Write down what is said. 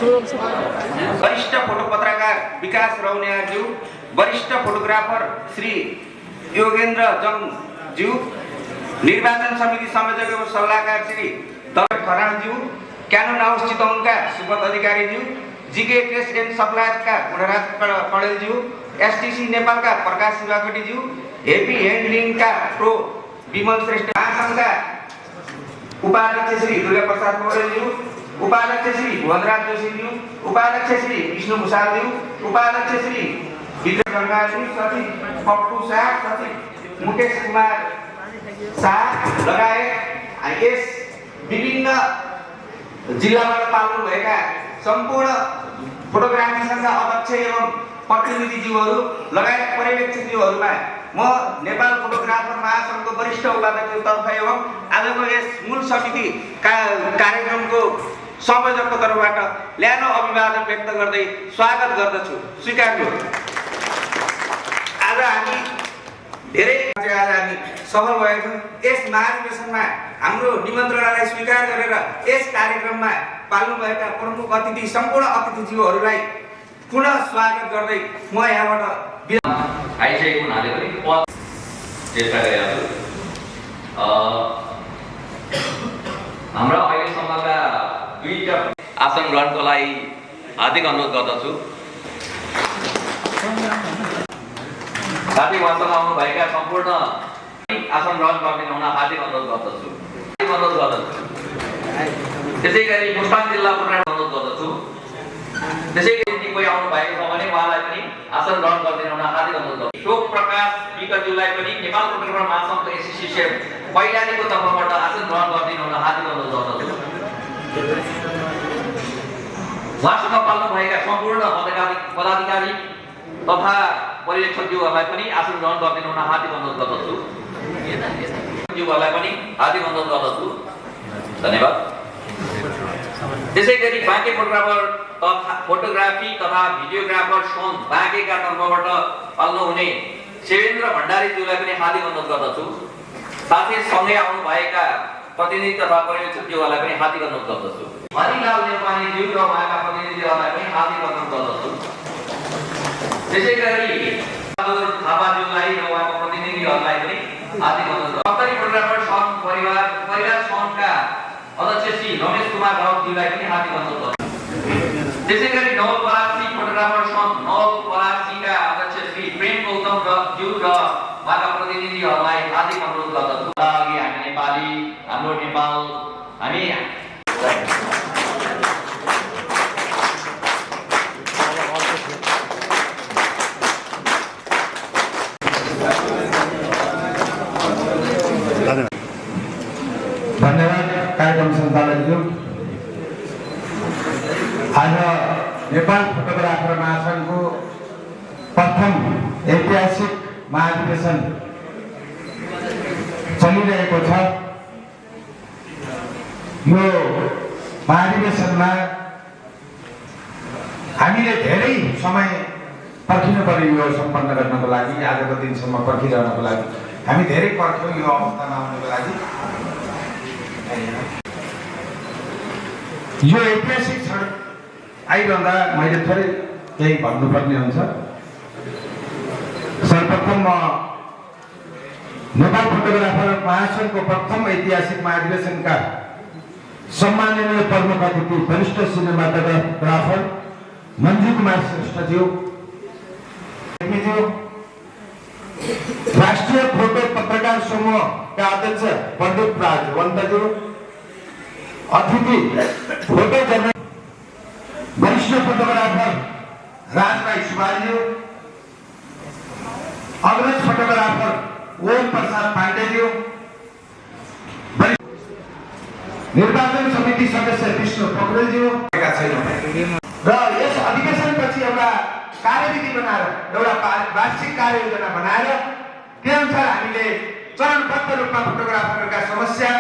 वरिष्ठ फोटो पत्रकार विकास रौनियाज्यू, वरिष्ठ फोटोग्राफर श्री योगेन्द्र जङज्यू, निर्वाचन समिति संयोजक एवं सल्लाहकार श्री दलबहादुर खरालज्यू, क्यानोन हाउस चितवनका सुब्रत अधिकारीज्यू, जीके टेस्ट एन्ड सप्लाईका गुणराज कडेलज्यू, एसटीसी नेपालका प्रकाश शिवाकोटीज्यू, हेपी ह्यान्डलिङका प्रो विमल श्रेष्ठ, महासङ्घका उपाध्यक्ष श्री दुर्गा प्रसाद पौडेलज्यू, उपाध्यक्ष श्री भुवनराज जोशीज्यू, उपाध्यक्ष श्री विष्णु भूषालज्यू, उपाध्यक्ष श्री विक्रम गङ्गालज्यू, सचिव पप्पू शाह, सचिव मुकेश कुमार शाह लगायत यस विभिन्न जिल्लाबाट पाल्नु भएका सम्पूर्ण फोटोग्राफीसँगका अध्यक्ष एवं प्रतिनिधिज्यूहरू लगायत पर्यवेक्षकज्यूहरूमा म नेपाल फोटोग्राफर महासङ्घको वरिष्ठ उपाध्यक्षतर्फ एवं आजको यस मूल समिति कार्यक्रमको संयोजकको तर्फबाट ल्यानो अभिवादन व्यक्त गर्दै स्वागत गर्दछु। स्वीकार्नु। आज हामी धेरै सफल भएको छौँ। यस महाधिवेशनमा हाम्रो निमन्त्रणालाई स्वीकार गरेर यस कार्यक्रममा पाल्नुभएका प्रमुख अतिथि सम्पूर्ण अतिथिज्यूहरूलाई पुनः स्वागत गर्दै म यहाँबाट आइसकेको हुनाले पनि चेष्टा गरेका छु। हाम्रा अहिलेसम्मका दुईटा आसन ग्रहणको लागि हार्दिक अनुरोध गर्दछु। साथै उहाँसँग आउनुभएका सम्पूर्ण आसन ग्रहण गरिदिनु हुन हार्दिक अनुरोध गर्दछु। त्यसै गरी मुस्ताङ जिल्ला अनुरोध गर्दछु। त्यसै गरी कोही आउनु भएको छ भने उहाँलाई पनि आसन ग्रहण गरिदिनु हुन हार्दिक अनुरोध गर्दछु। शोक प्रकाश विकज्यूलाई पनि नेपाल फोटोग्राफर महासङ्घको एसोसिएसन पहिलानीको तर्फबाट आसन ग्रहण गरिदिनु हुन हार्दिक अनुरोध गर्दछु। उहाँसँग पाल्नुभएका सम्पूर्ण पदाधिकारी तथा पर्यवेक्षकज्यूहरूलाई पनि आसन ग्रहण गरिदिनु हुन हार्दिक अनुरोध गर्दछु। ज्यूहरूलाई पनि हार्दिक अनुरोध गर्दछु। धन्यवाद। त्यसै गरी बाँके फोटोग्राफी तथा भिडियोग्राफर सङ्घ बाँकेका तर्फबाट पाल्नुहुने शिवेन्द्र भण्डारीज्यूलाई पनि हार्दिक अनुरोध गर्दछु। साथै सँगै आउनुभएका प्रतिनिधि तथा पर्यवेक्षकज्यूहरूलाई पनि हार्दिक अनुरोध गर्दछु। हरिलाल नेपालीज्यू र उहाँका प्रतिनिधिहरूलाई पनि हार्दिक अनुरोध गर्दछु। त्यसै गरी बहादुर थापाज्यूलाई र उहाँका प्रतिनिधिहरूलाई पनि हार्दिक अनुरोध गर्दछु। सत्तरी फोटोग्राफर सङ्घ परिवार सङ्घका अध्यक्ष श्री रमेश कुमार राउतज्यूलाई पनि हार्दिक अनुरोध गर्दछु। त्यसै गरी नवलपरासी फोटोग्राफर सङ्घ नवलपरासीका अध्यक्ष श्री प्रेम गौतम ज्यू र उहाँका प्रतिनिधिहरूलाई हार्दिक अनुरोध गर्दछु। अघि हामी नेपाली, हाम्रो नेपाल, हामी धन्यवाद कार्यक्रम सञ्चालकज्यू। आज नेपाल फोटोग्राफर महासङ्घको प्रथम ऐतिहासिक महाधिवेशन चलिरहेको छ। यो महाधिवेशनमा हामीले धेरै समय पर्खिनु पर्यो। यो सम्पन्न गर्नको लागि आजको दिनसम्म पर्खिरहनको लागि हामी धेरै पर्ख्यौँ। यो अवस्थामा आउनको लागि यो ऐतिहासिक क्षण आइरहँदा मैले थोरै केही भन्नुपर्ने हुन्छ। सर्वप्रथम म नेपाल फोटोग्राफर महासङ्घको प्रथम ऐतिहासिक महाधिवेशनका सम्माननीय प्रमुख अतिथि वरिष्ठ सिनेमाटोग्राफर मञ्जु कुमार श्रेष्ठज्यू, राष्ट्रिय फोटो पत्रकार समूहका अध्यक्ष प्रदीप राज वन्तज्यू, अतिथि फोटो जर्नल वरिष्ठ फोटोग्राफर राजभाइ सुवालज्यू, अग्रज फोटोग्राफर ओम प्रसाद पाण्डेज्यू, निर्वाचन समिति सदस्य विष्णु पोखरेलज्यू र यस अधिवेशनपछि एउटा कार्यविधि बनाएर एउटा वार्षिक कार्ययोजना बनाएर त्यही अनुसार हामीले चरणबद्ध रूपमा फोटोग्राफरहरूका समस्या